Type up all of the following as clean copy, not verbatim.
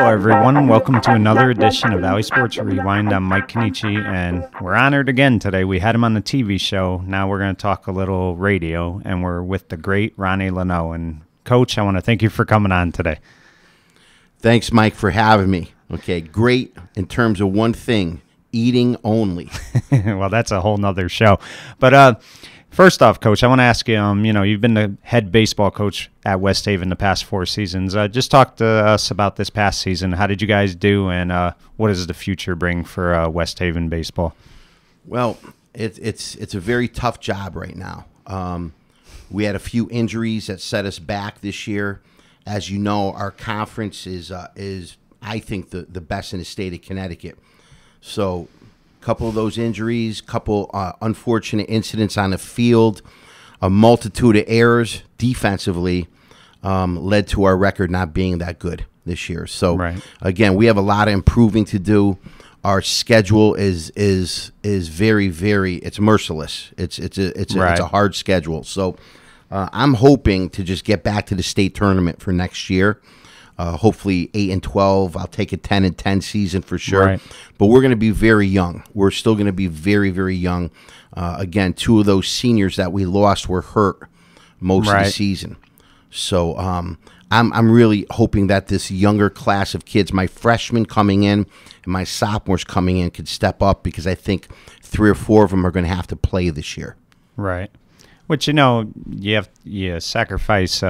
Hello, everyone. Welcome to another edition of Valley Sports Rewind. I'm Mike Cannici, and we're honored again today. We had him on the TV show. Now we're going to talk a little radio, and we're with the great Ron Luneau. And, Coach, I want to thank you for coming on today. Thanks, Mike, for having me. Okay, great in terms of one thing, eating only. Well, that's a whole nother show. But first off, Coach, I want to ask you, you've been the head baseball coach at West Haven the past 4 seasons. Just talk to us about this past season. How did you guys do, and what does the future bring for West Haven baseball? Well, it's a very tough job right now. We had a few injuries that set us back this year. As you know, our conference is I think, the best in the state of Connecticut. So a couple of those injuries, couple unfortunate incidents on the field, a multitude of errors defensively led to our record not being that good this year. So, Again, we have a lot of improving to do. Our schedule is very, very, it's merciless. It's a hard schedule. So I'm hoping to just get back to the state tournament for next year. Hopefully 8-12. I'll take a 10-10 season for sure. But we're going to be very young. We're still going to be very, very young. Again, 2 of those seniors that we lost were hurt most of the season. So I'm really hoping that this younger class of kids, my freshmen coming in and my sophomores coming in, could step up, because I think 3 or 4 of them are going to have to play this year. Right. Which, you sacrifice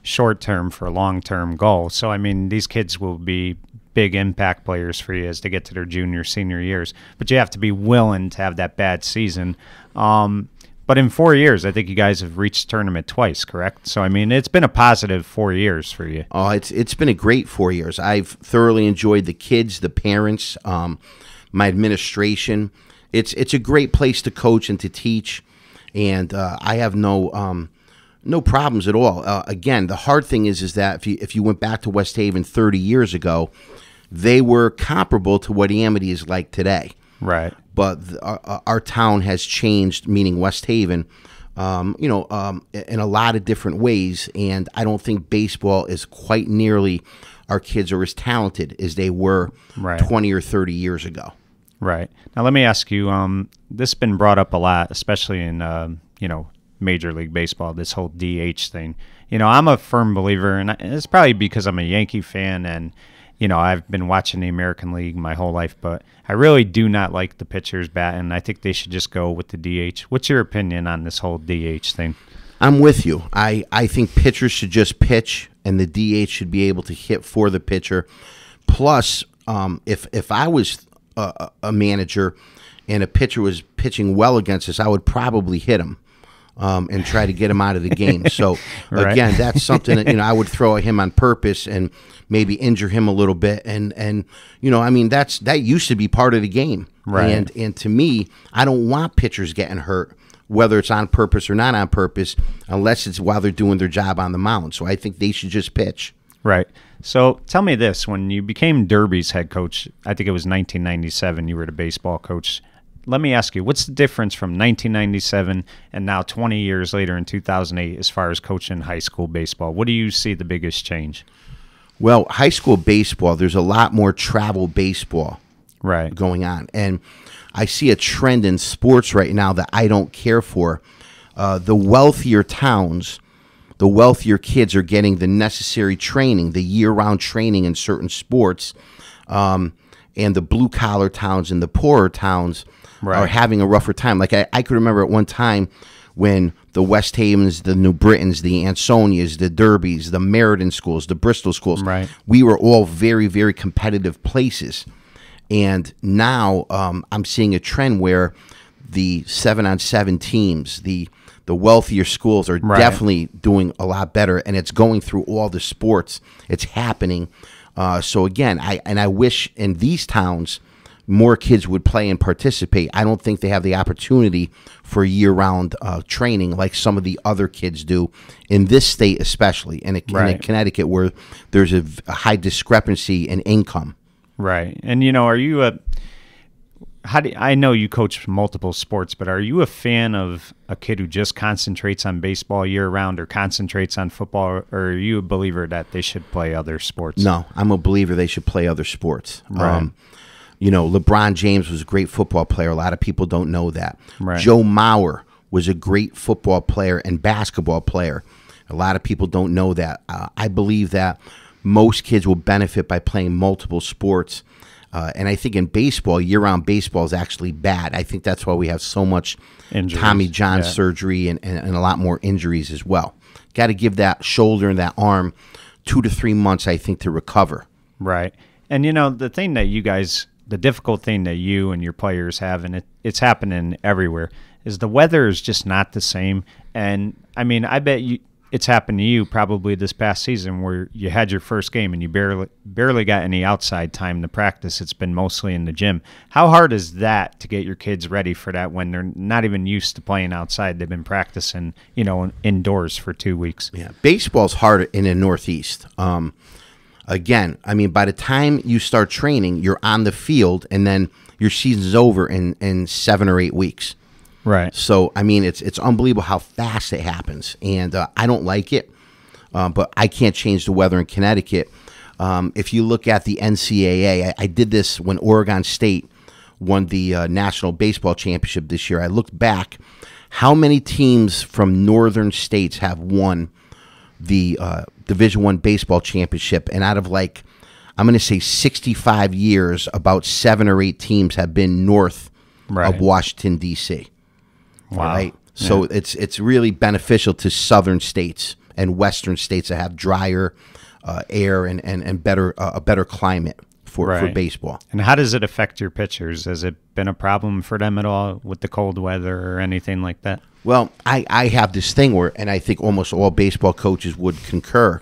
short-term for a long-term goal. So, I mean, these kids will be big impact players for you as they get to their junior, senior years. But you have to be willing to have that bad season. But in 4 years, I think you guys have reached tournament twice, correct? So, I mean, it's been a positive 4 years for you. Oh, it's been a great 4 years. I've thoroughly enjoyed the kids, the parents, my administration. It's a great place to coach and to teach, and I have no problems at all. Again, the hard thing is that if you went back to West Haven 30 years ago, they were comparable to what Amity is like today. Right. But our town has changed, meaning West Haven, in a lot of different ways. And I don't think baseball is quite nearly, our kids are as talented as they were 20 or 30 years ago. Right. Now, let me ask you, this has been brought up a lot, especially in, Major League Baseball, this whole DH thing. I'm a firm believer, and it's probably because I'm a Yankee fan, and, I've been watching the American League my whole life, but I really do not like the pitchers batting. I think they should just go with the DH. What's your opinion on this whole DH thing? I'm with you. I think pitchers should just pitch, and the DH should be able to hit for the pitcher. Plus, if I was a manager and a pitcher was pitching well against us, I would probably hit him. And try to get him out of the game. So, again, that's something that, I would throw at him on purpose and maybe injure him a little bit. And that used to be part of the game. Right. And to me, I don't want pitchers getting hurt, whether it's on purpose or not on purpose, unless it's while they're doing their job on the mound. So I think they should just pitch. Right. So tell me this. When you became Derby's head coach, I think it was 1997, you were the baseball coach. Let me ask you, what's the difference from 1997 and now 20 years later in 2008 as far as coaching high school baseball? What do you see the biggest change? Well, high school baseball, there's a lot more travel baseball going on. And I see a trend in sports right now that I don't care for. The wealthier towns, the wealthier kids are getting the necessary training, the year-round training in certain sports. And the blue-collar towns and the poorer towns are having a rougher time. Like I could remember at one time when the West Havens, the New Britons, the Ansonias, the Derbys, the Meriden schools, the Bristol schools, we were all very, very competitive places. And now I'm seeing a trend where the 7-on-7 teams, the wealthier schools are definitely doing a lot better, and it's going through all the sports. It's happening. So again, I wish in these towns more kids would play and participate. I don't think they have the opportunity for year-round training like some of the other kids do in this state, especially in Connecticut, where there's a high discrepancy in income. Right. And, are you I know you coach multiple sports, but are you a fan of a kid who just concentrates on baseball year round or concentrates on football, or are you a believer that they should play other sports? No, I'm a believer they should play other sports. Right. LeBron James was a great football player. A lot of people don't know that. Right. Joe Mauer was a great football player and basketball player. A lot of people don't know that. I believe that most kids will benefit by playing multiple sports. And I think in baseball, year-round baseball is actually bad. I think that's why we have so much Injuries. Tommy John surgery and a lot more injuries as well. Got to give that shoulder and that arm 2 to 3 months, I think, to recover. Right. And, the thing that you guys, the difficult thing that you and your players have, and it's happening everywhere, is the weather is just not the same. And, I bet it's happened to you probably this past season where you had your first game and you barely got any outside time to practice. It's been mostly in the gym. How hard is that to get your kids ready for that when they're not even used to playing outside? They've been practicing, indoors for 2 weeks. Yeah, baseball's hard in the Northeast. Again, by the time you start training, you're on the field, and then your season's over in 7 or 8 weeks. Right. So, it's unbelievable how fast it happens, and I don't like it, but I can't change the weather in Connecticut. If you look at the NCAA, I did this when Oregon State won the National Baseball Championship this year. I looked back, how many teams from northern states have won the Division I baseball championship, and out of I'm going to say 65 years, about 7 or 8 teams have been north of Washington, D.C. Wow. Right? So it's really beneficial to southern states and western states that have drier air and better a better climate for baseball. And how does it affect your pitchers? Has it been a problem for them at all with the cold weather or anything like that? Well, I have this thing where, and I think almost all baseball coaches would concur,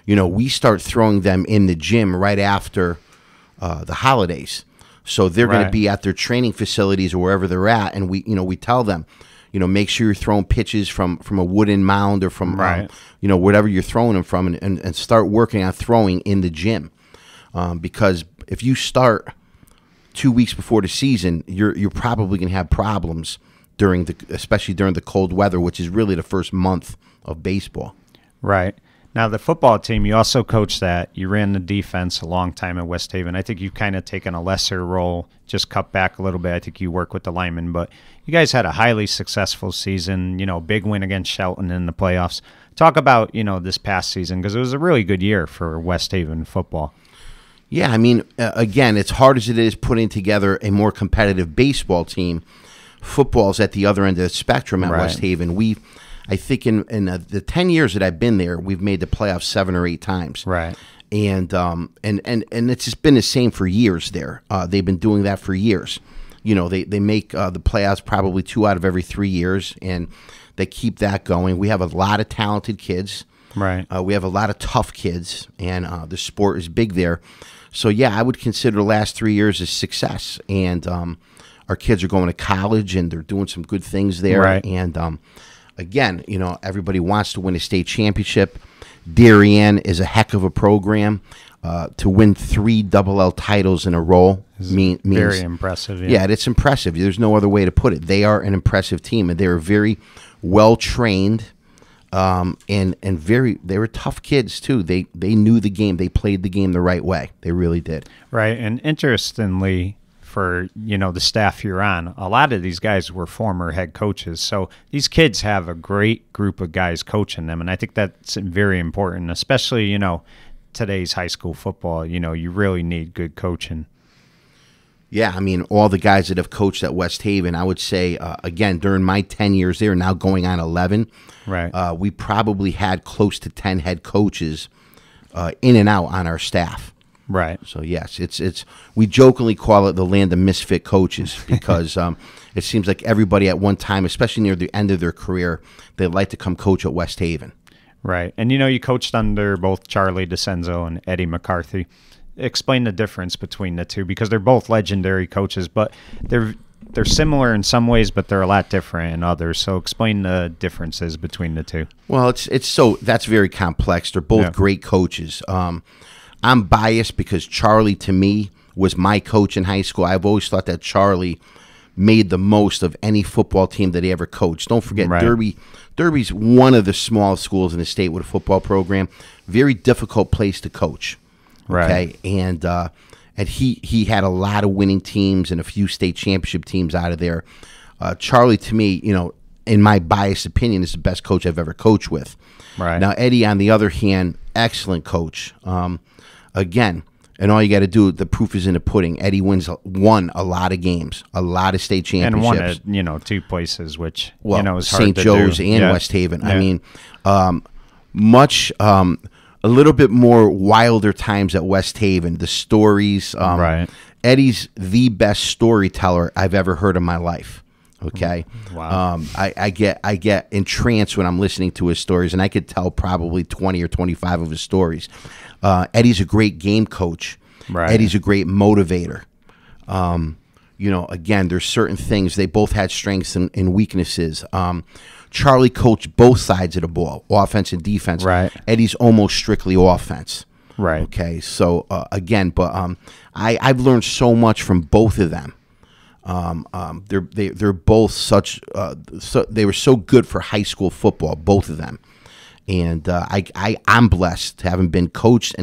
we start throwing them in the gym right after the holidays. So they're going to be at their training facilities or wherever they're at, and we tell them, make sure you're throwing pitches from a wooden mound or from whatever you're throwing them from, and start working on throwing in the gym, because if you start 2 weeks before the season, you're probably going to have problems especially during the cold weather, which is really the first month of baseball. Right. Now, the football team, you also coached that. You ran the defense a long time at West Haven. I think you've kind of taken a lesser role, just cut back a little bit. I think you work with the linemen. But you guys had a highly successful season, big win against Shelton in the playoffs. Talk about, this past season, because it was a really good year for West Haven football. Yeah, again, it's hard as it is putting together a more competitive baseball team. Football's at the other end of the spectrum at West Haven. I think in the 10 years that I've been there, we've made the playoffs 7 or 8 times. Right. And it's just been the same for years there. They've been doing that for years. They make the playoffs probably 2 out of every 3 years, and they keep that going. We have a lot of talented kids. Right. We have a lot of tough kids, and the sport is big there. So, yeah, I would consider the last 3 years a success. And our kids are going to college, and they're doing some good things there. Right. And again, everybody wants to win a state championship. Darien is a heck of a program. To win 3 double L titles in a row means very impressive. Yeah, it's impressive. There's no other way to put it. They are an impressive team, and they are very well trained, and they were tough kids too. They knew the game. They played the game the right way. They really did. Right. And interestingly, for the staff you're on, a lot of these guys were former head coaches, so these kids have a great group of guys coaching them, and I think that's very important, especially today's high school football. You really need good coaching. Yeah, all the guys that have coached at West Haven, I would say, again, during my 10 years there, now going on 11, right? We probably had close to 10 head coaches in and out on our staff. Right. So yes, it's we jokingly call it the land of misfit coaches because it seems like everybody at one time, especially near the end of their career, they'd like to come coach at West Haven. Right. And you coached under both Charlie DeCenzo and Eddie McCarthy. Explain the difference between the two, because they're both legendary coaches, but they're similar in some ways, but they're a lot different in others. So explain the differences between the two. Well, that's very complex. They're both great coaches. I'm biased because Charlie, to me, was my coach in high school. I've always thought that Charlie made the most of any football team that he ever coached. Don't forget, Right. Derby's one of the smallest schools in the state with a football program. Very difficult place to coach. Okay, Right. And he had a lot of winning teams and a few state championship teams out of there. Charlie, to me, in my biased opinion, is the best coach I've ever coached with. Right. Now, Eddie, on the other hand, excellent coach. Again, and all you got to do, the proof is in the pudding. Eddie won a lot of games, a lot of state championships. And won at, 2 places, which, Well, is hard St. to Joe's do. and Yeah. West Haven. Yeah. I mean, a little bit more wilder times at West Haven. The stories. Right. Eddie's the best storyteller I've ever heard in my life. Okay. Wow. I get entranced when I'm listening to his stories, and I could tell probably 20 or 25 of his stories. Eddie's a great game coach. Right. Eddie's a great motivator. Again, there's certain things. They both had strengths and weaknesses. Charlie coached both sides of the ball, offense and defense. Right. Eddie's almost strictly offense. Right. Okay. So I've learned so much from both of them. They're both such. They were so good for high school football, both of them. And I'm blessed having been coached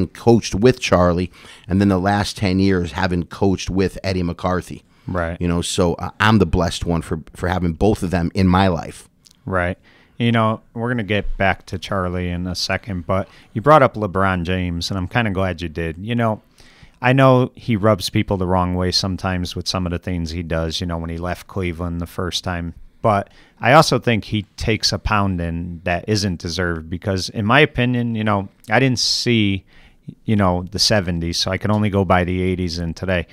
with Charlie, and then the last 10 years having coached with Eddie McCarthy. Right. So I'm the blessed one for having both of them in my life. Right. We're going to get back to Charlie in a second, but you brought up LeBron James, and I'm kind of glad you did. I know he rubs people the wrong way sometimes with some of the things he does, when he left Cleveland the first time. But I also think he takes a pounding that isn't deserved because, in my opinion, I didn't see, the 70s, so I can only go by the 80s and today.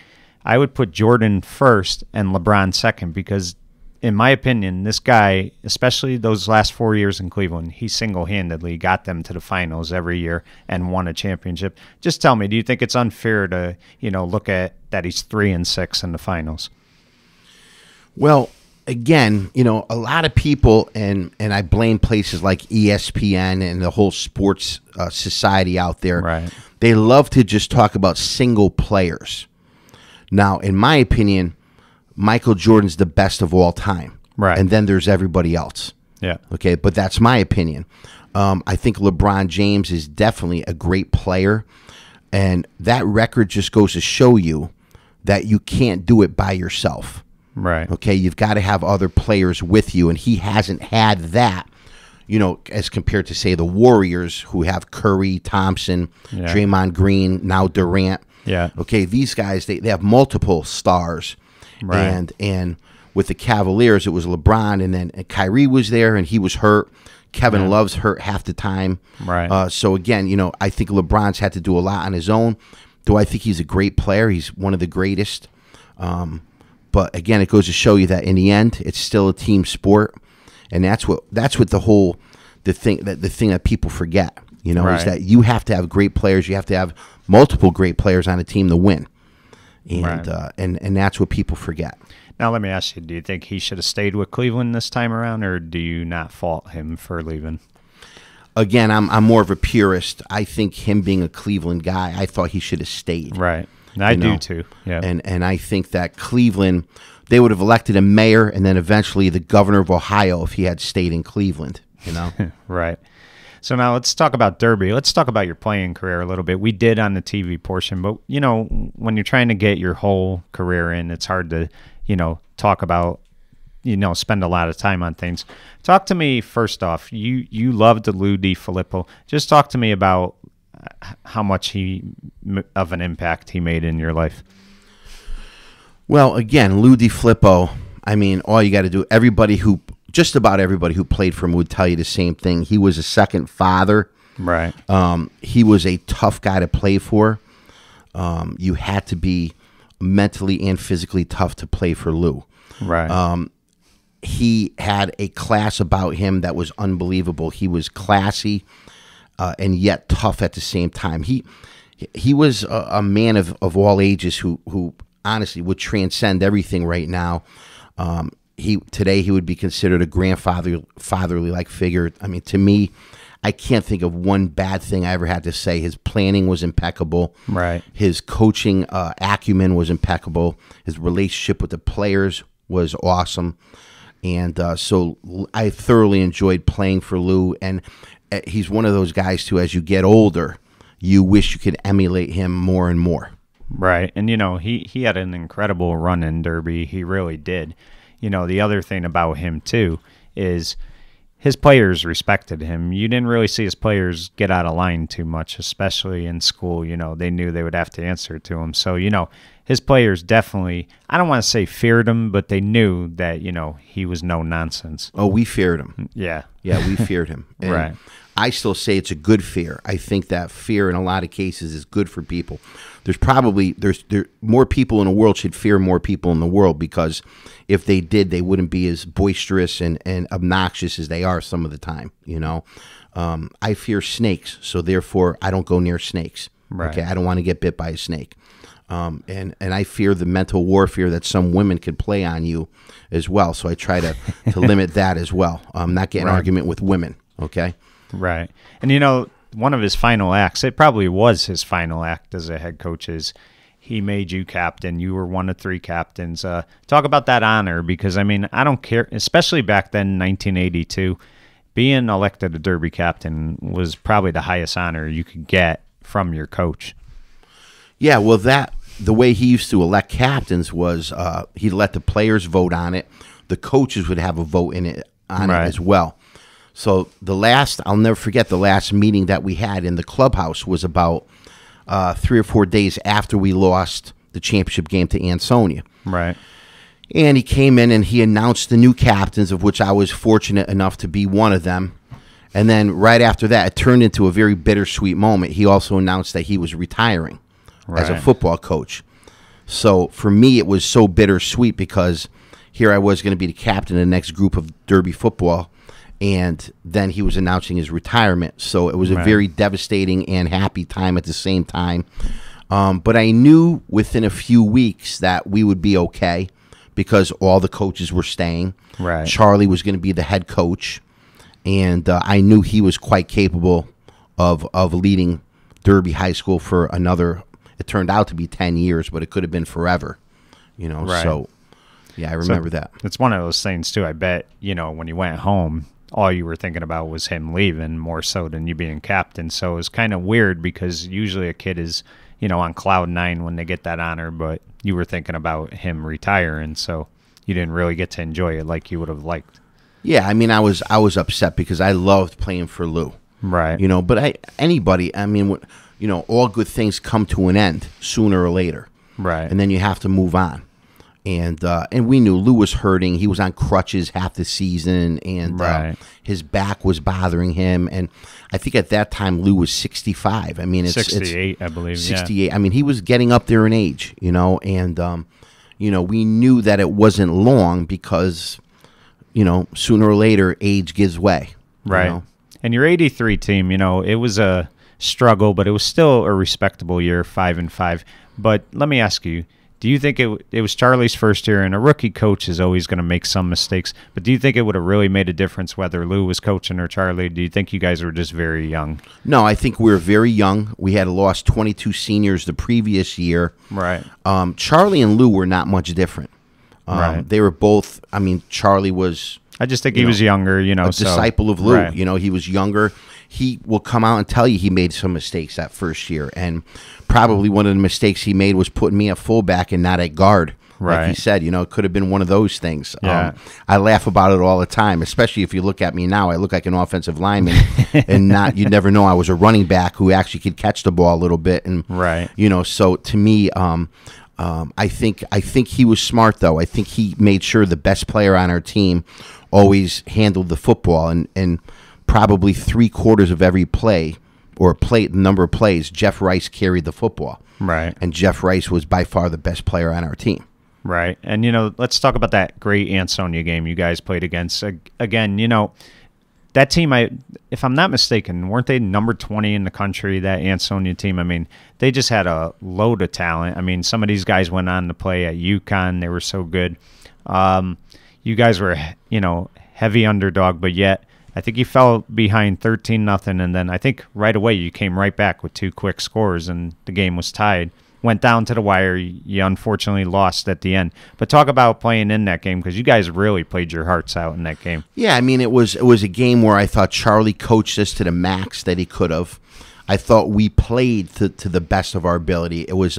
I would put Jordan first and LeBron second because, in my opinion, this guy, especially those last 4 years in Cleveland, he single-handedly got them to the finals every year and won a championship. Just tell me, do you think it's unfair to, look at that he's 3-6 in the finals? Well, again, a lot of people, and I blame places like ESPN and the whole sports society out there. Right. They love to just talk about single players. Now, in my opinion, Michael Jordan's the best of all time. Right. And then there's everybody else. Yeah. Okay, but that's my opinion. I think LeBron James is definitely a great player, and that record just goes to show you that you can't do it by yourself. Right. Okay, you've got to have other players with you, and he hasn't had that, as compared to, say, the Warriors, who have Curry, Thompson, Yeah. Draymond Green, now Durant. Yeah. Okay, these guys, they have multiple stars. Right. And with the Cavaliers, it was LeBron, and then Kyrie was there, and he was hurt. Kevin Love's hurt half the time. Right. So, again, I think LeBron's had to do a lot on his own. Do I think he's a great player? He's one of the greatest. But, again, it goes to show you that in the end, it's still a team sport. And that's what the thing that people forget, is Right. that you have to have great players. You have to have multiple great players on a team to win. And Right. and that's what people forget. Now, let me ask you, do you think he should have stayed with Cleveland this time around, or do you not fault him for leaving? Again, I'm more of a purist. I think him being a Cleveland guy, I thought he should have stayed. Right. I do too. Yeah. And I think that Cleveland, they would have elected a mayor and then eventually the governor of Ohio if he had stayed in Cleveland. Right. So now let's talk about Derby. Let's talk about your playing career a little bit. We did on the TV portion, but when you're trying to get your whole career in, it's hard to, talk about, spend a lot of time on things. Talk to me first off. You loved Lou DiFilippo. Just talk to me about how much of an impact he made in your life. Well, again, Lou DiFilippo, I mean, all you got to do, just about everybody who played for him would tell you the same thing. He was a second father. Right. He was a tough guy to play for. You had to be mentally and physically tough to play for Lou. Right. He had a class about him that was unbelievable. He was classy and yet tough at the same time. He was a man of all ages who honestly would transcend everything right now. Today he would be considered a fatherly like figure. I mean, to me, I can't think of one bad thing I ever had to say. His planning was impeccable. Right. His coaching acumen was impeccable. His relationship with the players was awesome. And so I thoroughly enjoyed playing for Lou. And he's one of those guys, too, as you get older, you wish you could emulate him more and more. Right. And, he had an incredible run in Derby. He really did. The other thing about him, too, is his players respected him. You didn't really see his players get out of line too much, especially in school. They knew they would have to answer to him. So, his players definitely, I don't want to say feared him, but they knew that, he was no nonsense. Oh, we feared him. Yeah. Yeah, we feared him. And right. I still say it's a good fear. I think that fear in a lot of cases is good for people. There's more people in the world should fear more people in the world, because if they did, they wouldn't be as boisterous and obnoxious as they are some of the time. I fear snakes, so therefore I don't go near snakes. Right. Okay, I don't want to get bit by a snake. And I fear the mental warfare that some women could play on you as well. So I try to limit that as well. Not get an argument with women. Okay. Right. And one of his final acts, it probably was his final act as a head coach, is he made you captain. You were one of 3 captains. Talk about that honor, because, I don't care, especially back then in 1982, being elected a Derby captain was probably the highest honor you could get from your coach. Yeah, well, the way he used to elect captains was he'd let the players vote on it. The coaches would have a vote on it as well. So I'll never forget the last meeting that we had in the clubhouse was about 3 or 4 days after we lost the championship game to Ansonia. Right. And he came in and he announced the new captains, of which I was fortunate enough to be one of them. And then right after that, it turned into a very bittersweet moment. He also announced that he was retiring as a football coach. So for me, it was so bittersweet, because here I was going to be the captain of the next group of Derby football, and then he was announcing his retirement. So it was a very devastating and happy time at the same time. But I knew within a few weeks that we would be okay, because all the coaches were staying. Right. Charlie was going to be the head coach, and I knew he was quite capable of leading Derby High School for another, it turned out to be 10 years, but it could have been forever. Right. So yeah, I remember that. It's one of those things, too. I bet, when you went home, all you were thinking about was him leaving more so than you being captain. So it was kind of weird, because usually a kid is, on cloud 9 when they get that honor, but you were thinking about him retiring, so you didn't really get to enjoy it like you would have liked. Yeah, I was upset, because I loved playing for Lou. Right. But all good things come to an end sooner or later. Right. And then you have to move on. And we knew Lou was hurting. He was on crutches half the season, and his back was bothering him. And I think at that time Lou was 65. It's 68, I believe. 68. Yeah. He was getting up there in age, and we knew that it wasn't long, because sooner or later age gives way. Right. And your 83 team, it was a struggle, but it was still a respectable year, 5-5. But let me ask you, do you think it was Charlie's first year, and a rookie coach is always going to make some mistakes, but do you think it would have really made a difference whether Lou was coaching or Charlie? Do you think you guys were just very young? No, I think we were very young. We had lost 22 seniors the previous year. Right. Charlie and Lou were not much different. Right. They were both, Charlie was... I just think he was younger, a disciple of Lou. Right. He was younger. He will come out and tell you he made some mistakes that first year, and probably one of the mistakes he made was putting me at fullback and not at guard. Right. Like he said, it could have been one of those things. Yeah. I laugh about it all the time, especially if you look at me now. I look like an offensive lineman, and you never know I was a running back who actually could catch the ball a little bit. And so to me, I think he was smart, though. I think he made sure the best player on our team always handled the football, and probably 3/4 of every play, or number of plays, Jeff Rice carried the football. Right. And Jeff Rice was by far the best player on our team. Right. And, let's talk about that great Ansonia game you guys played against. Again, that team, if I'm not mistaken, weren't they number 20 in the country, that Ansonia team? They just had a load of talent. Some of these guys went on to play at UConn. They were so good. You guys were, heavy underdog, but yet I think you fell behind 13-0, and then I think right away you came right back with 2 quick scores, and the game was tied. Went down to the wire. You unfortunately lost at the end. But talk about playing in that game, because you guys really played your hearts out in that game. Yeah, I mean, it was a game where I thought Charlie coached us to the max that he could have. I thought we played to the best of our ability. It was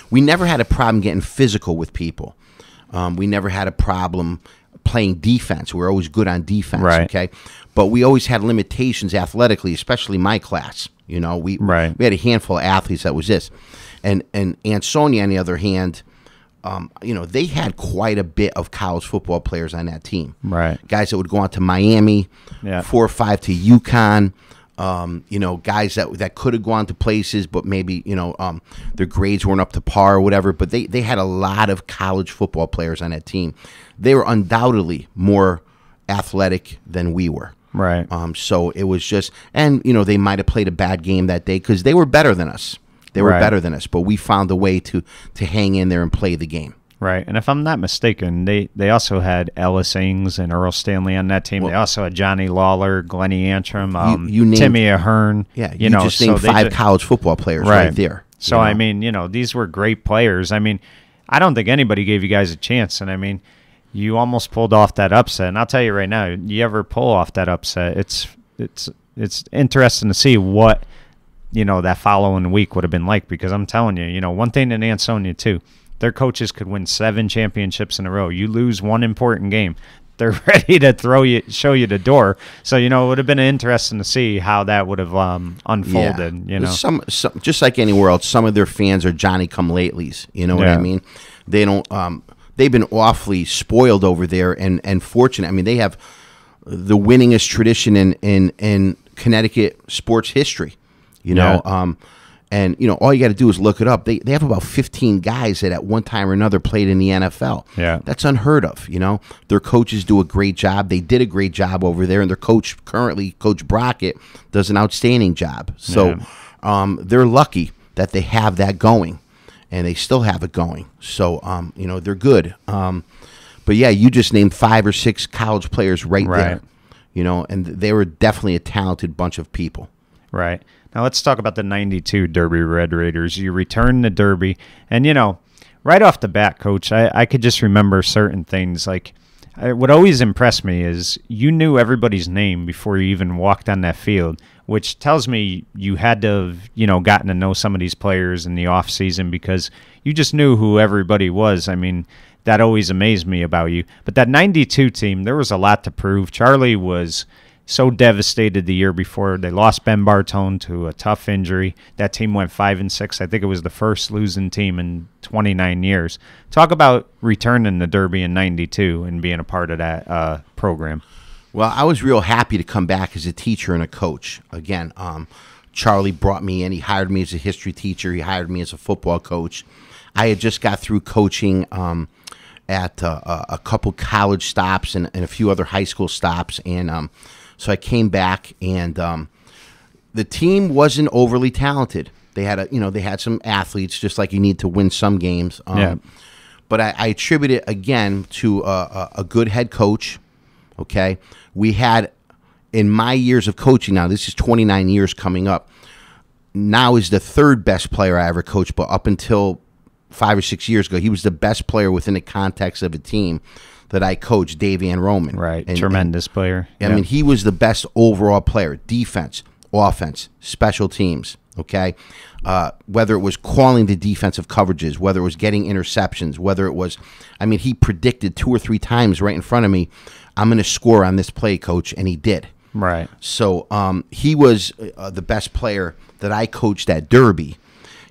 we never had a problem getting physical with people. We never had a problem playing defense. We were always good on defense, right. Okay? But we always had limitations athletically, especially my class. You know, we had a handful of athletes that was this. And Ansonia, on the other hand, you know, they had quite a bit of college football players on that team. Right. Guys that would go on to Miami, 4 or 5 to UConn. You know, guys that could have gone to places, but maybe, you know, their grades weren't up to par or whatever. But they had a lot of college football players on that team. They were undoubtedly more athletic than we were. Right. So it was just, and, you know, they might have played a bad game that day because they were better than us. They were better than us, but we found a way to hang in there and play the game. Right, and if I'm not mistaken, they also had Ellis Ings and Earl Stanley on that team. Well, they also had Johnny Lawler, Glennie Antrim, you named, Timmy Ahern. Yeah, you know, just named 5 college football players right there. So, I mean, you know, these were great players. I mean, I don't think anybody gave you guys a chance, and I mean, you almost pulled off that upset. And I'll tell you right now, you ever pull off that upset, it's interesting to see what, you know, that following week would have been like, because I'm telling you, you know, one thing in Ansonia too, their coaches could win 7 championships in a row. You lose one important game, they're ready to show you the door. So, you know, it would have been interesting to see how that would have unfolded. Yeah. You know, some just like anywhere else, some of their fans are Johnny-come-latelys. You know what I mean? They don't. They've been awfully spoiled over there and fortunate. I mean, they have the winningest tradition in Connecticut sports history. You know, and, you know, all you got to do is look it up. They have about 15 guys that at one time or another played in the NFL. Yeah. That's unheard of, you know. Their coaches do a great job. They did a great job over there, and their coach currently, Coach Brockett, does an outstanding job. So they're lucky that they have that going, and they still have it going. So, you know, they're good. But, yeah, you just named 5 or 6 college players right there, you know, and they were definitely a talented bunch of people. Right. Now let's talk about the 92 Derby Red Raiders. You returned the Derby, and, you know, right off the bat, Coach, I could just remember certain things. Like, what always impressed me is you knew everybody's name before you even walked on that field, which tells me you had to have, you know, gotten to know some of these players in the off season, because you just knew who everybody was. I mean, that always amazed me about you. But that 92 team, there was a lot to prove. Charlie was so devastated the year before. They lost Ben Bartone to a tough injury. That team went 5-6. I think it was the first losing team in 29 years. Talk about returning the Derby in 92 and being a part of that program. Well, I was real happy to come back as a teacher and a coach. Again, Charlie brought me in. He hired me as a history teacher. He hired me as a football coach. I had just got through coaching at a couple college stops and a few other high school stops, and so I came back, and the team wasn't overly talented. They had they had some athletes, just like you need to win some games. But I attribute it again to a good head coach. Okay, we had, in my years of coaching, now this is 29 years coming up. Now is the 3rd best player I ever coached, but up until 5 or 6 years ago, he was the best player within the context of a team that I coached, Dave Van Roman. Right, tremendous player. I mean, he was the best overall player, defense, offense, special teams, okay? Whether it was calling the defensive coverages, whether it was getting interceptions, whether it was, I mean, he predicted 2 or 3 times right in front of me, I'm going to score on this play, coach, and he did. Right. So he was the best player that I coached at Derby.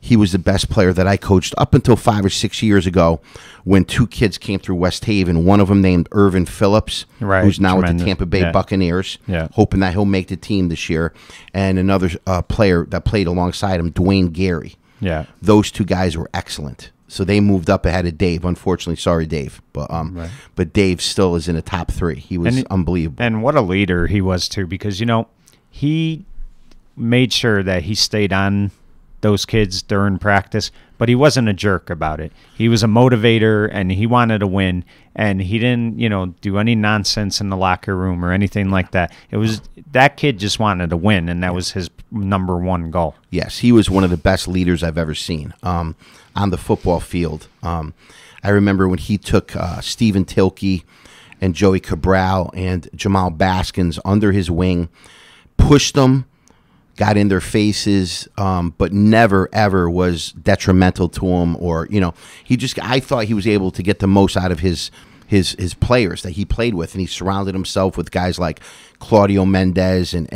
He was the best player that I coached up until 5 or 6 years ago, when 2 kids came through West Haven. One of them named Irvin Phillips, who's now with the Tampa Bay Buccaneers, hoping that he'll make the team this year, and another player that played alongside him, Dwayne Gary. Yeah, those 2 guys were excellent. So they moved up ahead of Dave. Unfortunately, sorry, Dave, but Dave still is in the top 3. He was unbelievable, and what a leader he was too, because, you know, he made sure that he stayed on those kids during practice, but he wasn't a jerk about it. He was a motivator, and he wanted to win, and he didn't, do any nonsense in the locker room or anything like that. It was that kid just wanted to win, and that was his number one goal. Yes, he was one of the best leaders I've ever seen on the football field. I remember when he took Stephen Tilke and Joey Cabral and Jamal Baskins under his wing, pushed them, got in their faces, but never, ever was detrimental to them. Or, I thought he was able to get the most out of his players that he played with, and he surrounded himself with guys like Claudio Mendez and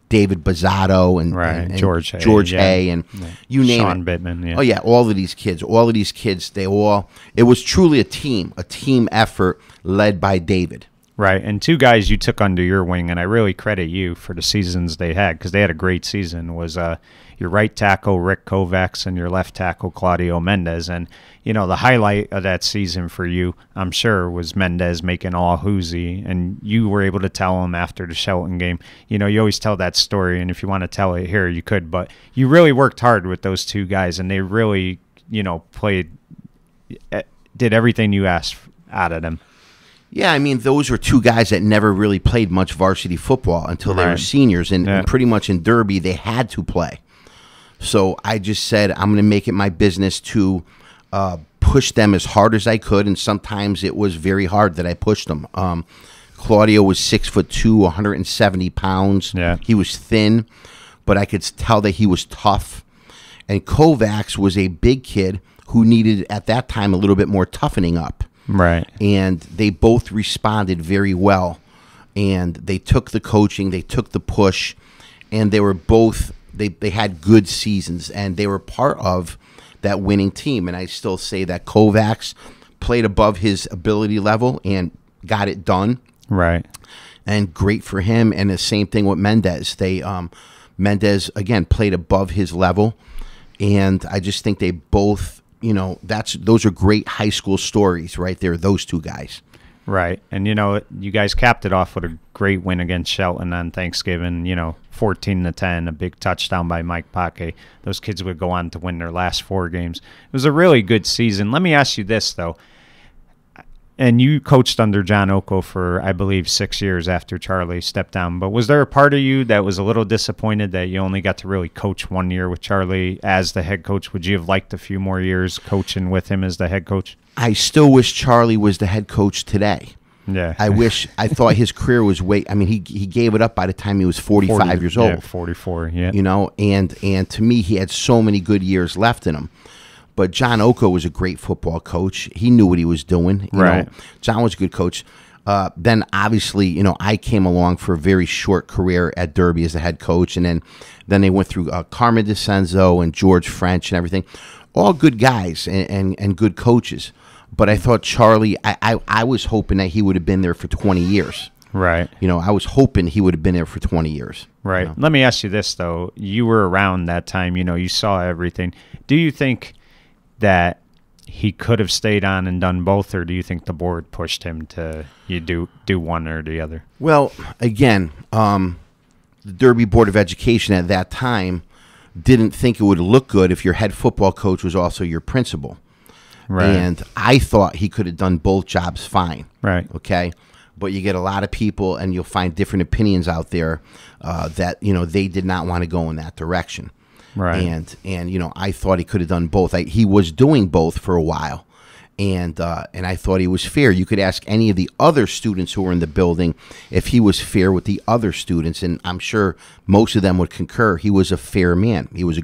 David Bazzato and George Hay, and you name Sean it. Bittman, yeah. Oh yeah, all of these kids, it was truly a team effort led by David. Right, and two guys you took under your wing, and I really credit you for the seasons they had, because they had a great season, was your right tackle, Rick Kovacs, and your left tackle, Claudio Mendez. And, the highlight of that season for you, I'm sure, was Mendez making all Hoosie, and you were able to tell him after the Shelton game. You always tell that story, and if you want to tell it here, you could, but you really worked hard with those two guys, and they really, did everything you asked out of them. Yeah, I mean, those were two guys that never really played much varsity football until they were seniors, and pretty much in Derby, they had to play. So I just said, I'm going to make it my business to push them as hard as I could, and sometimes it was very hard that I pushed them. Claudio was 6'2", 170 pounds. Yeah. He was thin, but I could tell that he was tough. And Kovacs was a big kid who needed, at that time, a little bit more toughening up. Right. And they both responded very well. And they took the coaching, they took the push, and they were both, they had good seasons, and they were part of that winning team. And I still say that Kovacs played above his ability level and got it done. Right. And great for him. And the same thing with Mendez. Mendez, again, played above his level. And I just think they both, those are great high school stories right there, those two guys. Right. And, you guys capped it off with a great win against Shelton on Thanksgiving, 14-10, a big touchdown by Mike Paquet. Those kids would go on to win their last 4 games. It was a really good season. Let me ask you this, though. And you coached under John Oko for, I believe, 6 years after Charlie stepped down. But was there a part of you that was a little disappointed that you only got to really coach 1 year with Charlie as the head coach? Would you have liked a few more years coaching with him as the head coach? I still wish Charlie was the head coach today. Yeah. I thought his career was he gave it up by the time he was 45 years old. Yeah, 44, yeah. And to me, he had so many good years left in him. But John Oko was a great football coach. He knew what he was doing. Right. John was a good coach. Then, obviously, I came along for a very short career at Derby as the head coach. And then they went through Carmen DeCenzo and George French and everything. All good guys and good coaches. But I thought Charlie, I was hoping that he would have been there for 20 years. Right. I was hoping he would have been there for 20 years. Right. Let me ask you this, though. You were around that time. You saw everything. Do you think that he could have stayed on and done both, or do you think the board pushed him to do one or the other? Well, again, the Derby Board of Education at that time didn't think it would look good if your head football coach was also your principal. Right. And I thought he could have done both jobs fine. Right. Okay. But you get a lot of people, and you'll find different opinions out there that they did not want to go in that direction. Right. And I thought he could have done both. He was doing both for a while, and I thought he was fair. You could ask any of the other students who were in the building if he was fair with the other students, and I'm sure most of them would concur. He was a fair man. He was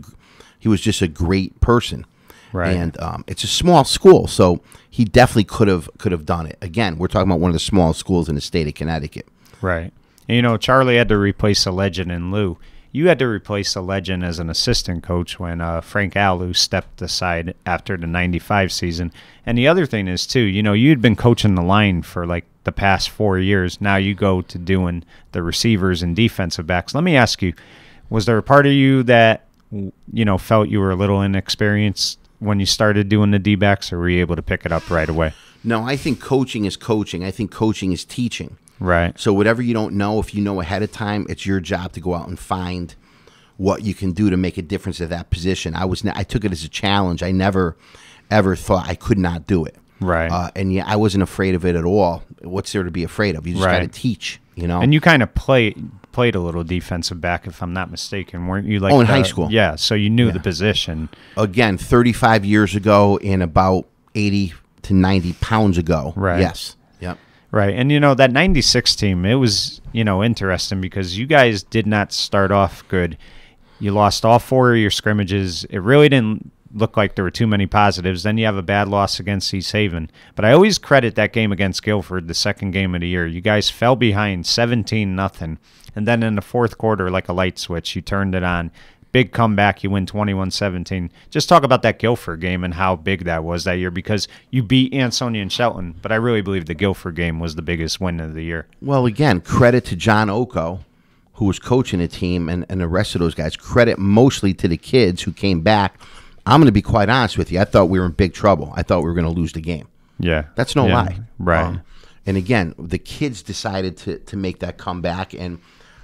just a great person. Right. And it's a small school, so he definitely could have done it. Again, we're talking about one of the smallest schools in the state of Connecticut. Right. And, Charlie had to replace a legend in Lou. You had to replace a legend as an assistant coach when Frank Alou stepped aside after the 95 season. And the other thing is, too, you'd been coaching the line for like the past 4 years. Now you go to doing the receivers and defensive backs. Let me ask you, was there a part of you that, felt you were a little inexperienced when you started doing the D-backs, or were you able to pick it up right away? No, I think coaching is coaching. I think coaching is teaching. Right. So whatever you don't know, if you know ahead of time, it's your job to go out and find what you can do to make a difference at that position. I took it as a challenge. I never ever thought I could not do it. Right. And yeah, I wasn't afraid of it at all. What's there to be afraid of? You just got to teach, you know. And you kind of played a little defensive back, if I'm not mistaken, weren't you? Like in high school. Yeah, so you knew the position. Again, 35 years ago and about 80 to 90 pounds ago. Right. Yes. Yep. Right. And, that 96 team, it was, interesting because you guys did not start off good. You lost all 4 of your scrimmages. It really didn't look like there were too many positives. Then you have a bad loss against East Haven. But I always credit that game against Guilford, the second game of the year. You guys fell behind 17-0. And then in the fourth quarter, like a light switch, you turned it on. Big comeback, you win 21-17. Just talk about that Guilford game and how big that was that year, because you beat Ansonia and Shelton, but I really believe the Guilford game was the biggest win of the year. Well, again, credit to John Oko, who was coaching the team, and the rest of those guys. Credit mostly to the kids who came back. I'm going to be quite honest with you. I thought we were in big trouble. I thought we were going to lose the game. Yeah. That's no lie. Right. And again, the kids decided to make that comeback, and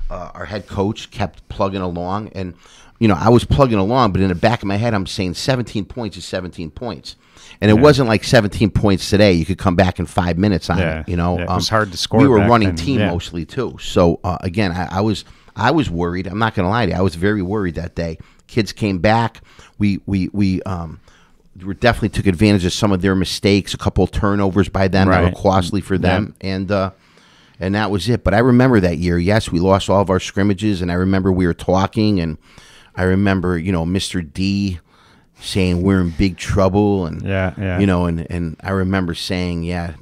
our head coach kept plugging along. And I was plugging along, but in the back of my head, I'm saying 17 points is 17 points. And it wasn't like 17 points today. You could come back in 5 minutes on it. It was hard to score. We were running then. team mostly too. So again, I was worried. I'm not going to lie to you. I was very worried that day. Kids came back. We definitely took advantage of some of their mistakes. A couple of turnovers by them that were costly for them, and that was it. But I remember that year. Yes, we lost all of our scrimmages, and I remember we were talking, and I remember, Mr. D saying we're in big trouble, and and I remember saying, yeah,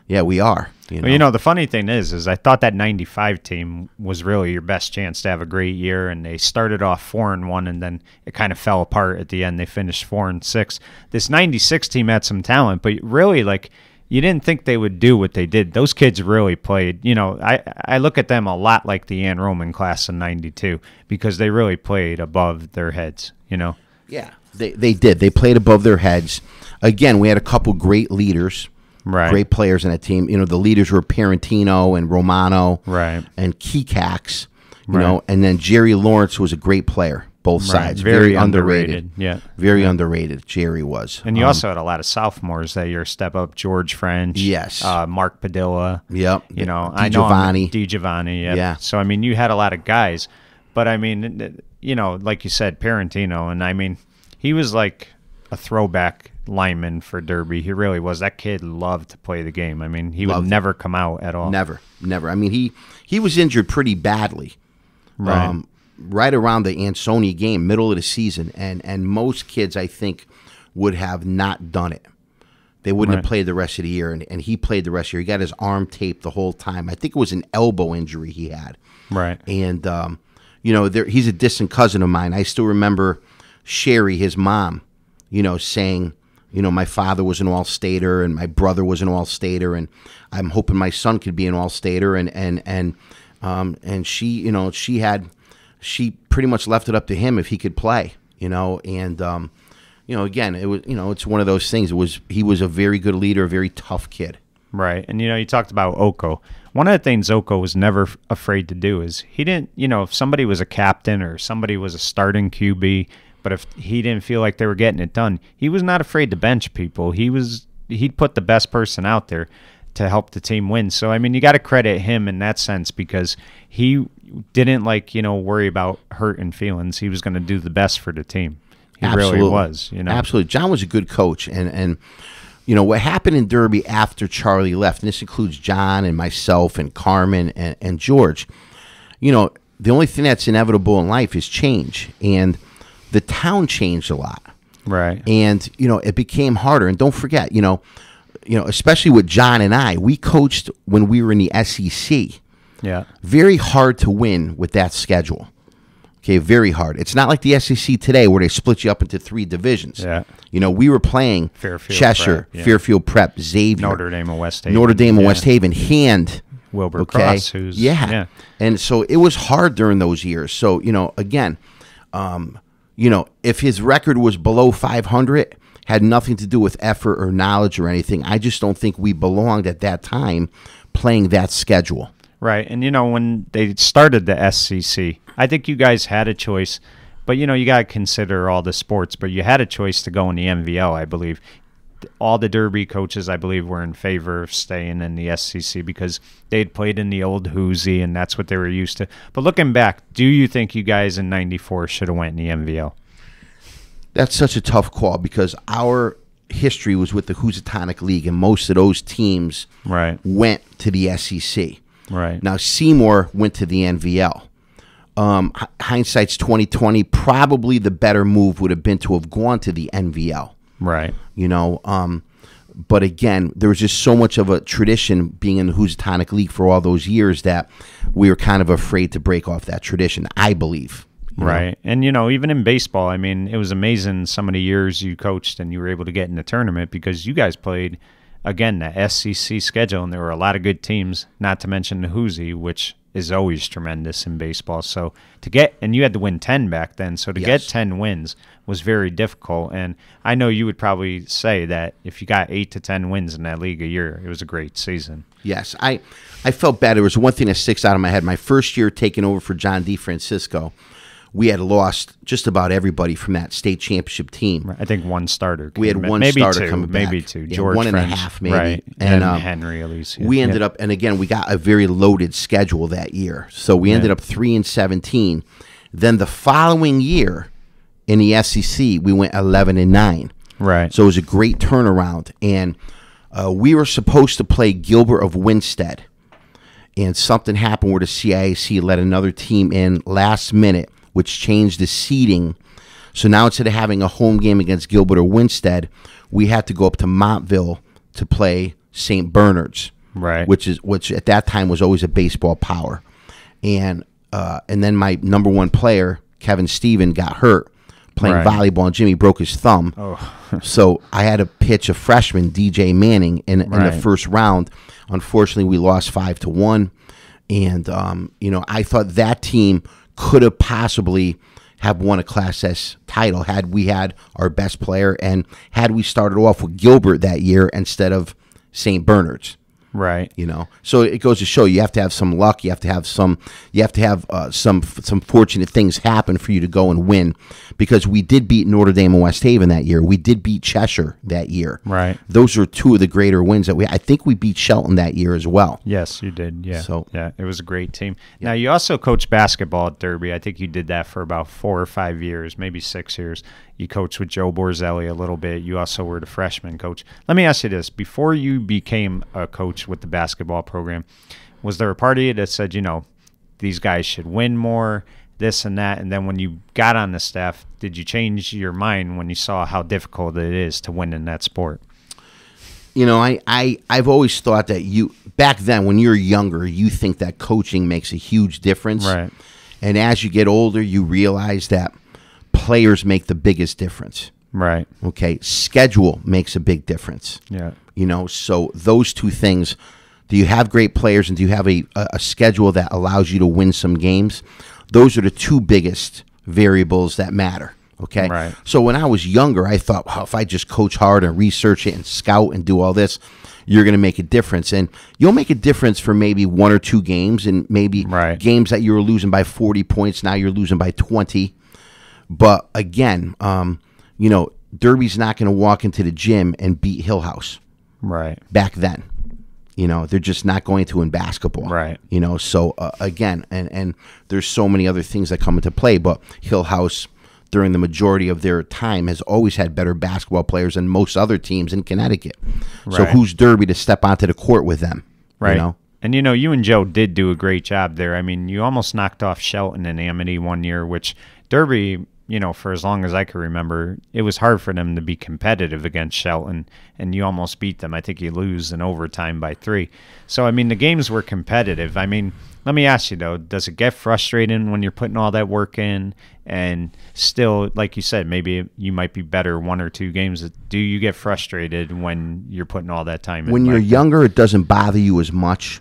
we are. Well, the funny thing is I thought that 95 team was really your best chance to have a great year, and they started off 4-1, and then it kind of fell apart at the end. They finished 4-6. This 96 team had some talent, but really, you didn't think they would do what they did. Those kids really played. I look at them a lot like the Ann Roman class in 92 because they really played above their heads, Yeah, they did. They played above their heads. Again, we had a couple great leaders, great players in that team. The leaders were Parentino and Romano and Kekax, and then Jerry Lawrence was a great player. Both sides. Very underrated. Yeah. Very underrated, Jerry was. And you also had a lot of sophomores that year step up. George French. Yes. Mark Padilla. Yep. I know DiGiovanni. Yep. Yeah. So, you had a lot of guys. But, like you said, Parentino. And, he was like a throwback lineman for Derby. He really was. That kid loved to play the game. He would never come out at all. Never. He was injured pretty badly. Right around the Ansonia game, middle of the season, and most kids, I think, would have not done it. They wouldn't have played the rest of the year, and he played the rest of the year. He got his arm taped the whole time. I think it was an elbow injury he had. Right. And, he's a distant cousin of mine. I still remember Sherry, his mom, saying, my father was an All-Stater, and my brother was an All-Stater, and I'm hoping my son could be an All-Stater, and she, she pretty much left it up to him if he could play, and again, it was, it's one of those things. He was a very good leader, a very tough kid. Right. And, you talked about Oko. One of the things Oko was never afraid to do is he didn't, if somebody was a captain or somebody was a starting QB, but if he didn't feel like they were getting it done, he was not afraid to bench people. He'd put the best person out there to help the team win. So, you got to credit him in that sense because he didn't worry about hurting feelings. He was going to do the best for the team. He really was, Absolutely. John was a good coach. And what happened in Derby after Charlie left, and this includes John and myself and Carmen and George, the only thing that's inevitable in life is change. And the town changed a lot. Right. And, it became harder. And don't forget, especially with John and I, we coached when we were in the SEC. Yeah. Very hard to win with that schedule. Okay, very hard. It's not like the SEC today where they split you up into 3 divisions. Yeah. We were playing Fairfield Cheshire, Prep, Fairfield Prep, Xavier, Notre Dame and West Haven. Notre Dame and West Haven, Hand. Wilbur Cross, who's yeah. And so it was hard during those years. So, again, if his record was below 500, had nothing to do with effort or knowledge or anything. I just don't think we belonged at that time playing that schedule. Right. And, when they started the SCC, I think you guys had a choice. But, you got to consider all the sports. But you had a choice to go in the NVL, I believe. All the Derby coaches, I believe, were in favor of staying in the SCC because they'd played in the old Hoosie, and that's what they were used to. But looking back, do you think you guys in '94 should have went in the NVL? That's such a tough call because our history was with the Housatonic League, and most of those teams went to the SCC. Right. Now, Seymour went to the NVL. Hindsight's 2020. Probably the better move would have been to have gone to the NVL. Right. But again, there was just so much of a tradition being in the Housatonic League for all those years that we were kind of afraid to break off that tradition, I believe. Right. And, even in baseball, I mean, it was amazing some of the years you coached and you were able to get in the tournament because you guys played, again, the SCC schedule, and there were a lot of good teams, not to mention the Hoosie, which is always tremendous in baseball. So and you had to win 10 back then, so to get 10 wins was very difficult. And I know you would probably say that if you got 8 to 10 wins in that league a year, it was a great season. Yes, I felt bad. There was one thing that sticks out of my head. My first year taking over for John DeFrancisco, we had lost just about everybody from that state championship team. I think one starter. We had one starter coming back. Maybe two. Yeah, George one and French, a half, maybe. Right. And Henry, at least. Yeah. We ended up, and again, we got a very loaded schedule that year. So we ended up 3-17. Then the following year in the SEC, we went 11-9. Right. So it was a great turnaround. And we were supposed to play Gilbert of Winstead. And something happened where the CIAC let another team in last minute, which changed the seeding. So now instead of having a home game against Gilbert or Winstead, we had to go up to Montville to play St. Bernard's, right? Which at that time was always a baseball power. And then my number one player, Kevin Steven, got hurt playing volleyball, and Jimmy broke his thumb. Oh. So I had to pitch a freshman, DJ Manning, in the first round. Unfortunately, we lost 5-1. And I thought that team could have possibly have won a Class S title had we had our best player and had we started off with Gilbert that year instead of St. Bernard's. Right. So it goes to show you have to have some luck. You have to have some fortunate things happen for you to go and win, because we did beat Notre Dame and West Haven that year. We did beat Cheshire that year. Right. Those are two of the greater wins that I think we beat Shelton that year as well. Yes, you did. Yeah. So yeah, it was a great team. Yeah. Now you also coached basketball at Derby. I think you did that for about 4 or 5 years, maybe 6 years. You coached with Joe Borzelli a little bit. You also were the freshman coach. Let me ask you this. Before you became a coach with the basketball program, was there a part of you that said, these guys should win more, this and that? And then when you got on the staff, did you change your mind when you saw how difficult it is to win in that sport? I've always thought that back then when you're younger, you think that coaching makes a huge difference. Right. And as you get older, you realize that players make the biggest difference. Right. Okay. Schedule makes a big difference. Yeah. So those two things, do you have great players and do you have a schedule that allows you to win some games? Those are the two biggest variables that matter. Okay. Right. So when I was younger, I thought, well, if I just coach hard and research it and scout and do all this, you're going to make a difference. And you'll make a difference for maybe 1 or 2 games, and maybe games that you were losing by 40 points, now you're losing by 20. But again, Derby's not going to walk into the gym and beat Hill House. Right. Back then. They're just not going to in basketball. Right. So again, and there's so many other things that come into play, but Hill House, during the majority of their time, has always had better basketball players than most other teams in Connecticut. Right. So who's Derby to step onto the court with them? Right. And, you and Joe did do a great job there. I mean, you almost knocked off Shelton and Amity one year, which Derby, for as long as I can remember, it was hard for them to be competitive against Shelton, and you almost beat them. I think you lose in overtime by 3. So, I mean, the games were competitive. I mean, let me ask you, though, does it get frustrating when you're putting all that work in and still, like you said, maybe you might be better 1 or 2 games? Do you get frustrated when you're putting all that time in? When you're younger, it doesn't bother you as much.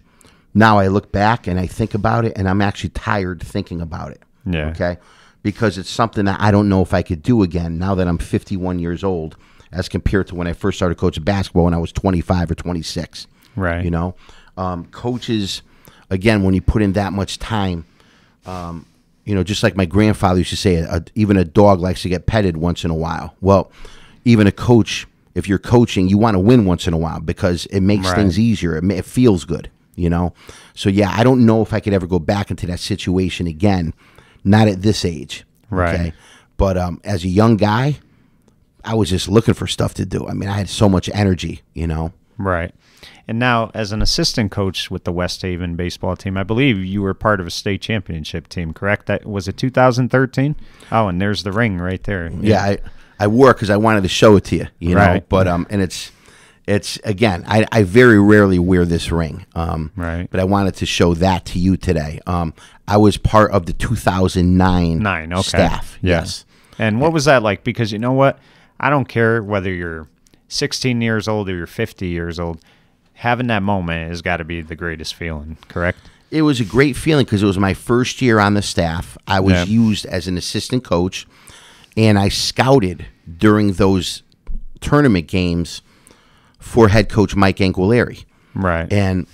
Now I look back and I think about it, and I'm actually tired thinking about it. Yeah. Okay? Because it's something that I don't know if I could do again now that I'm 51 years old, as compared to when I first started coaching basketball when I was 25 or 26. Right. Coaches again, when you put in that much time, just like my grandfather used to say, even a dog likes to get petted once in a while. Well, even a coach, if you're coaching, you want to win once in a while because it makes things easier. It feels good, So, yeah, I don't know if I could ever go back into that situation again, not at this age. Right. Okay? But as a young guy, I was just looking for stuff to do. I mean, I had so much energy, Right. And now, as an assistant coach with the West Haven baseball team, I believe you were part of a state championship team, correct? That was it 2013? Oh, and there's the ring right there. Yeah, I wore it because I wanted to show it to you, Right. know. But and it's again, I very rarely wear this ring. Right. But I wanted to show that to you today. I was part of the 2009 staff. Yeah. Yes. And what was that like? Because you know what? I don't care whether you're 16 years old or you're 50 years old. Having that moment has got to be the greatest feeling, correct? It was a great feeling because it was my first year on the staff. I was used as an assistant coach, and I scouted during those tournament games for head coach Mike Cannici. Right. And,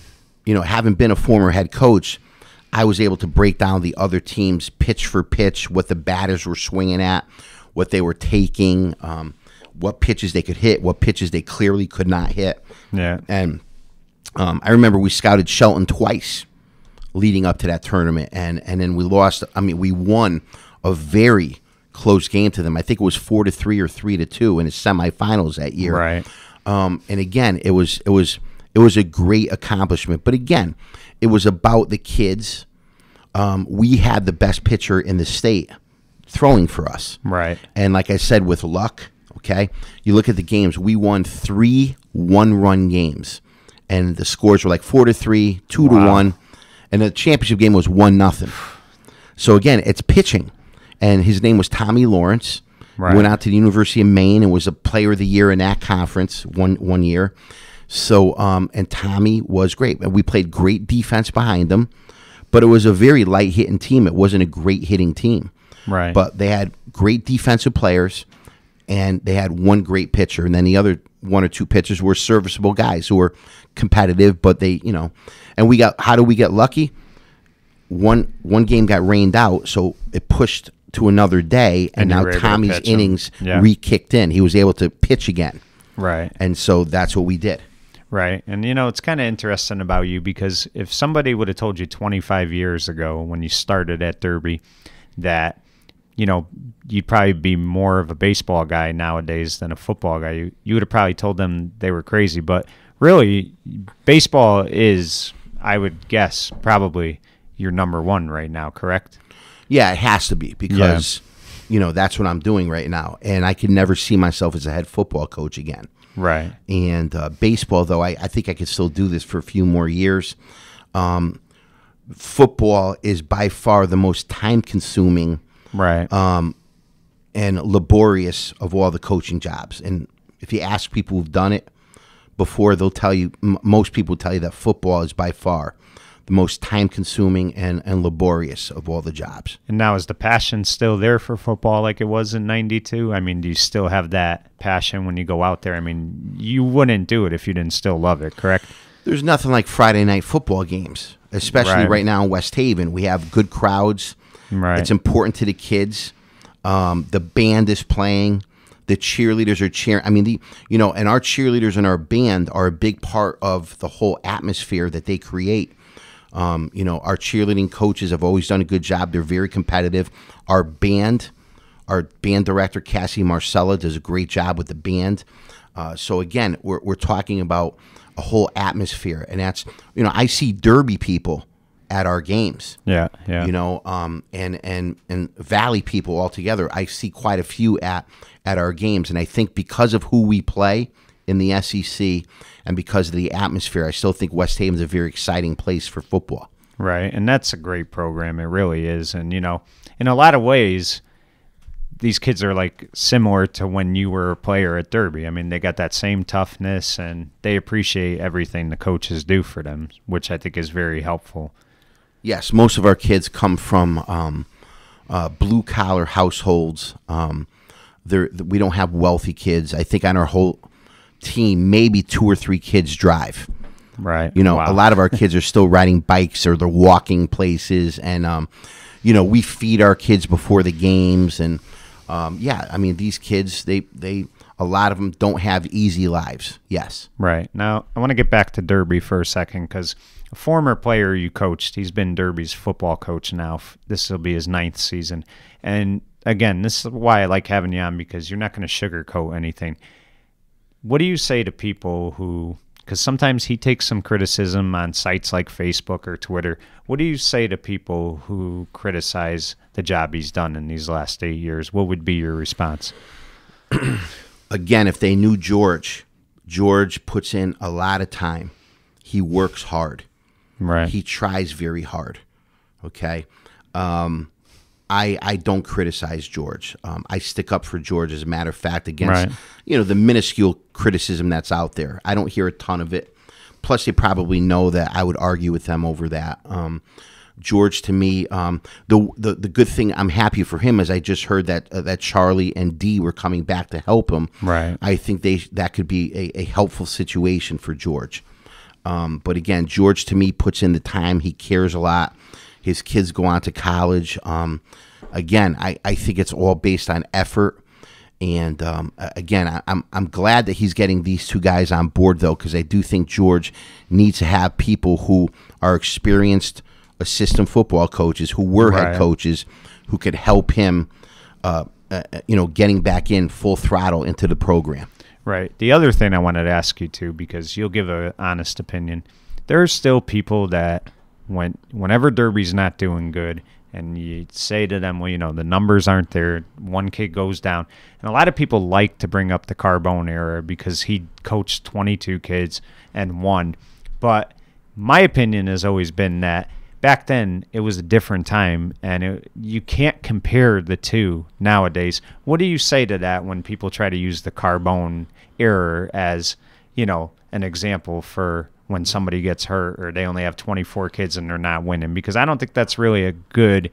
having been a former head coach, I was able to break down the other teams pitch for pitch, what the batters were swinging at, what they were taking, what pitches they could hit, what pitches they clearly could not hit. Yeah. And I remember we scouted Shelton twice leading up to that tournament, and then we lost. I mean, we won a very close game to them. I think it was 4-3 or 3-2 in the semifinals that year. Right. And again, it was a great accomplishment. But again, it was about the kids. We had the best pitcher in the state throwing for us. Right. And like I said, with luck, okay, you look at the games. We won 3 one-run games, and the scores were like 4-3, 2-1, and the championship game was 1-0. So again, it's pitching, and his name was Tommy Lawrence. Right. Went out to the University of Maine and was a player of the year in that conference one year. So and Tommy was great, and we played great defense behind them, but it was a very light hitting team. It wasn't a great hitting team. Right. But they had great defensive players, and they had one great pitcher, and then the other 1 or 2 pitchers were serviceable guys who were competitive, but they, and how do we get lucky? One game got rained out, so it pushed to another day, and now Tommy's innings re-kicked in. He was able to pitch again. Right. And so that's what we did. Right. And, it's kind of interesting about you because if somebody would have told you 25 years ago when you started at Derby that, you'd probably be more of a baseball guy nowadays than a football guy, you would have probably told them they were crazy. But really, baseball is, I would guess, probably your number one right now, correct? Yeah, it has to be because, that's what I'm doing right now. And I can never see myself as a head football coach again. Right. And baseball, though, I think I could still do this for a few more years. Football is by far the most time-consuming and laborious of all the coaching jobs. And if you ask people who've done it before, they'll tell you, most people tell you that football is by far the most time-consuming and laborious of all the jobs. And now is the passion still there for football like it was in 92? I mean, do you still have that passion when you go out there? I mean, you wouldn't do it if you didn't still love it, correct? There's nothing like Friday night football games, especially right now in West Haven. We have good crowds. Right. It's important to the kids. The band is playing. The cheerleaders are cheering. I mean, and our cheerleaders and our band are a big part of the whole atmosphere that they create. Our cheerleading coaches have always done a good job. They're very competitive. Our band director, Cassie Marcella, does a great job with the band. So again, we're talking about a whole atmosphere, and that's, I see Derby people at our games. Yeah. And Valley people altogether. I see quite a few at our games, and I think because of who we play in the SEC and because of the atmosphere, I still think West Haven's a very exciting place for football. Right, and that's a great program. It really is. And, in a lot of ways, these kids are like similar to when you were a player at Derby. I mean, they got that same toughness, and they appreciate everything the coaches do for them, which I think is very helpful. Yes, most of our kids come from blue-collar households. We don't have wealthy kids. I think on our whole team, maybe 2 or 3 kids drive. Right. You know, Wow. a lot of our kids are still riding bikes or they're walking places, and you know, we feed our kids before the games, and yeah, I mean, these kids, they a lot of them don't have easy lives. Yes. Right. Now, I want to get back to Derby for a second, because a former player you coached, he's been Derby's football coach now. This will be his 9th season. And again, this is why I like having you on, because you're not going to sugarcoat anything. What do you say to people who, because sometimes he takes some criticism on sites like Facebook or Twitter. What do you say to people who criticize the job he's done in these last 8 years? What would be your response? Again, if they knew George puts in a lot of time. He works hard. Right. He tries very hard. Okay. I don't criticize George. I stick up for George, as a matter of fact, against you know, the minuscule criticism that's out there. I don't hear a ton of it. Plus, they probably know that I would argue with them over that. George, to me, the good thing, I'm happy for him, is I just heard that Charlie and Dee were coming back to help him. Right. I think that could be a helpful situation for George. But again, George, to me, puts in the time. He cares a lot. His kids go on to college. Again, I think it's all based on effort. And again, I'm glad that he's getting these two guys on board, though, because I do think George needs to have people who are experienced assistant football coaches, who were head coaches, who could help him, you know, getting back in full throttle into the program. Right. The other thing I wanted to ask you too, because you'll give an honest opinion, there are still people that whenever Derby's not doing good, and you say to them, well, you know, the numbers aren't there, one kid goes down. And a lot of people like to bring up the Carbone era because he coached 22 kids and won. But my opinion has always been that back then it was a different time, and you can't compare the two nowadays. What do you say to that when people try to use the Carbone era as, you know, an example for when somebody gets hurt or they only have 24 kids and they're not winning? Because I don't think that's really a good,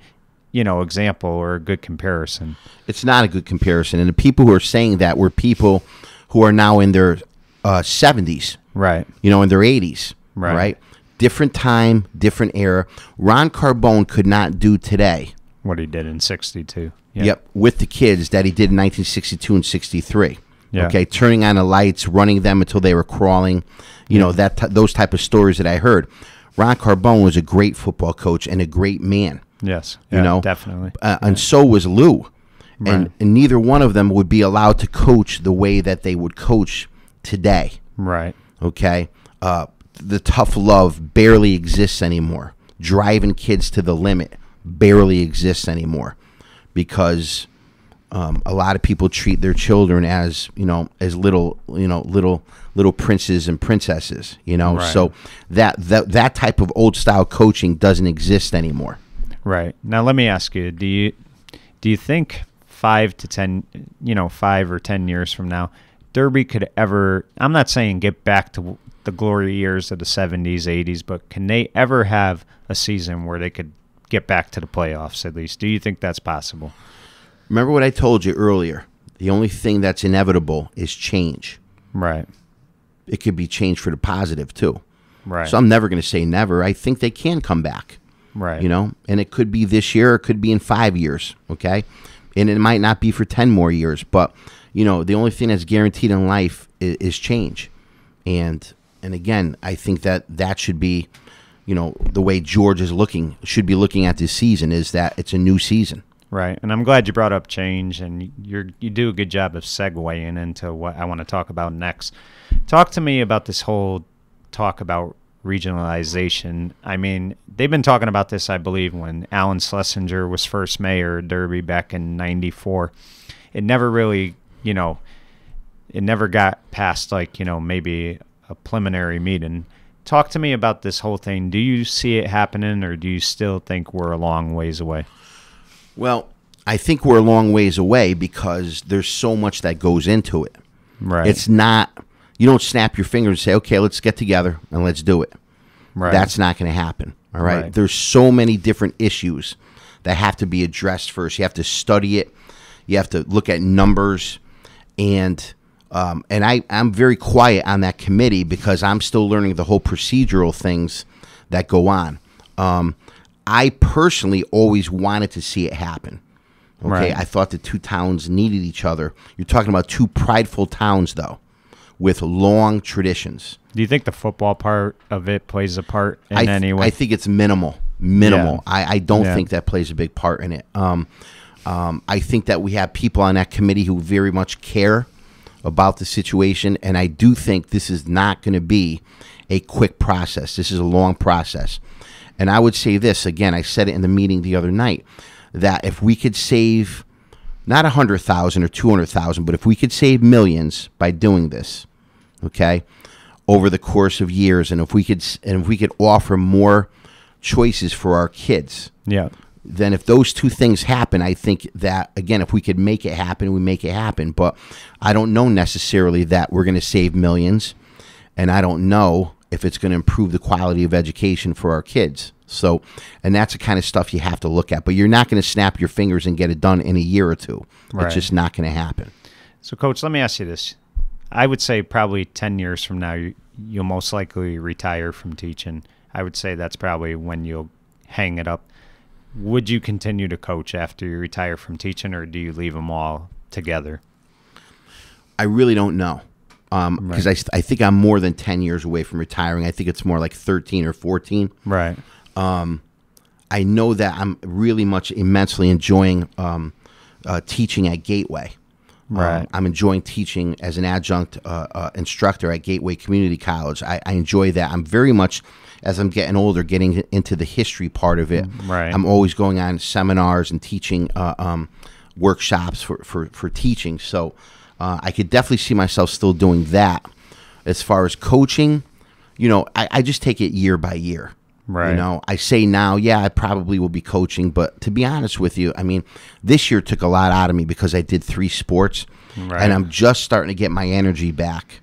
you know, example or a good comparison. It's not a good comparison. And the people who are saying that were people who are now in their 70s. Right. You know, in their 80s. Right. Different time, different era. Ron Carbone could not do today what he did in 62. Yep, with the kids that he did in 1962 and 63. Yeah. Okay, turning on the lights, running them until they were crawling. You know, those type of stories that I heard. Ron Carbone was a great football coach and a great man. Yes. You know, definitely. And so was Lou. Right. And neither one of them would be allowed to coach the way that they would coach today. Right. Okay. The tough love barely exists anymore. Driving kids to the limit barely exists anymore, because a lot of people treat their children as, you know, as little princes and princesses, you know. Right. So that type of old style coaching doesn't exist anymore. Right. Now let me ask you, do you think 5 to 10, you know, 5 or 10 years from now, Derby could ever, I'm not saying get back to the glory years of the 70s, 80s, but can they ever have a season where they could get back to the playoffs at least? Do you think that's possible? Remember what I told you earlier. The only thing that's inevitable is change. Right. It could be change for the positive too. Right. So I'm never going to say never. I think they can come back. Right. You know, and it could be this year, or it could be in 5 years. Okay. And it might not be for 10 more years, but you know, the only thing that's guaranteed in life is change. And again, I think that should be, you know, the way George should be looking at this season, is that it's a new season. Right. And I'm glad you brought up change, and you do a good job of segueing into what I want to talk about next. Talk to me about this whole talk about regionalization. I mean, they've been talking about this, I believe, when Alan Schlesinger was first mayor of Derby back in '94. It never really, you know, it never got past, like, you know, maybe a preliminary meeting. Talk to me about this whole thing. Do you see it happening, or do you still think we're a long ways away? Well, I think we're a long ways away because there's so much that goes into it. Right. It's not, you don't snap your fingers and say, okay, let's get together and let's do it. Right. That's not going to happen. All right? Right. There's so many different issues that have to be addressed first. You have to study it. You have to look at numbers. And And I'm very quiet on that committee because I'm still learning the whole procedural things that go on. I personally always wanted to see it happen. Okay, Right. I thought the two towns needed each other. You're talking about two prideful towns, though, with long traditions. Do you think the football part of it plays a part in any way? I think it's minimal. Minimal. Yeah. I don't Yeah. think that plays a big part in it. I think that we have people on that committee who very much care about the situation, and I do think this is not going to be a quick process. This is a long process. And I would say this, again, I said it in the meeting the other night, that if we could save not 100,000 or 200,000, but if we could save millions by doing this, okay, over the course of years, and if we could offer more choices for our kids, Yeah. then if those two things happen, I think that, again, if we could make it happen, we make it happen. But I don't know necessarily that we're going to save millions, and I don't know if it's going to improve the quality of education for our kids. So, and that's the kind of stuff you have to look at. But you're not going to snap your fingers and get it done in a year or two. Right. It's just not going to happen. So, Coach, let me ask you this. I would say probably 10 years from now, you'll most likely retire from teaching. I would say that's probably when you'll hang it up. Would you continue to coach after you retire from teaching, or do you leave them all together? I really don't know. Because I think I'm more than 10 years away from retiring. I think it's more like 13 or 14. Right. I know that I'm really immensely enjoying teaching at Gateway. Right. I'm enjoying teaching as an adjunct instructor at Gateway Community College. I enjoy that. I'm very much, as I'm getting older, getting into the history part of it. Right. I'm always going on seminars and teaching workshops for teaching. So I could definitely see myself still doing that. As far as coaching, I just take it year by year. Right. I say now, yeah, I probably will be coaching, but to be honest with you, I mean, this year took a lot out of me because I did 3 sports, Right. and I'm just starting to get my energy back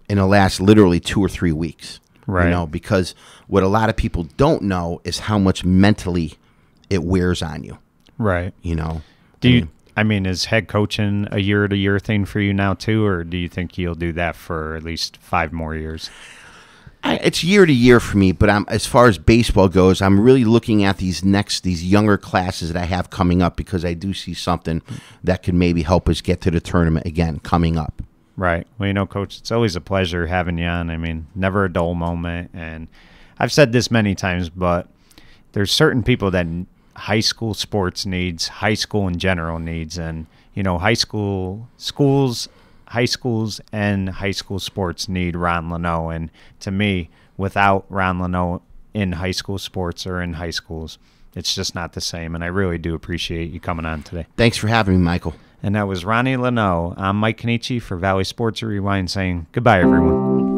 in the last literally 2 or 3 weeks. Right. Because what a lot of people don't know is how much mentally it wears on you. Right. Do you? Is head coaching a year-to-year thing for you now too, or do you think you'll do that for at least 5 more years? It's year to year for me, but as far as baseball goes, I'm really looking at these younger classes that I have coming up because I do see something that could maybe help us get to the tournament again coming up. Right. Well, Coach, it's always a pleasure having you on. I mean, never a dull moment. And I've said this many times, but there's certain people that high school sports needs, high school in general needs, and, high schools and high school sports need Ron Luneau. And to me, without Ron Luneau in high school sports or in high schools, it's just not the same. And I really do appreciate you coming on today. Thanks for having me, Michael. And that was Ronnie Luneau. I'm Mike Cannici for Valley Sports Rewind saying goodbye, everyone.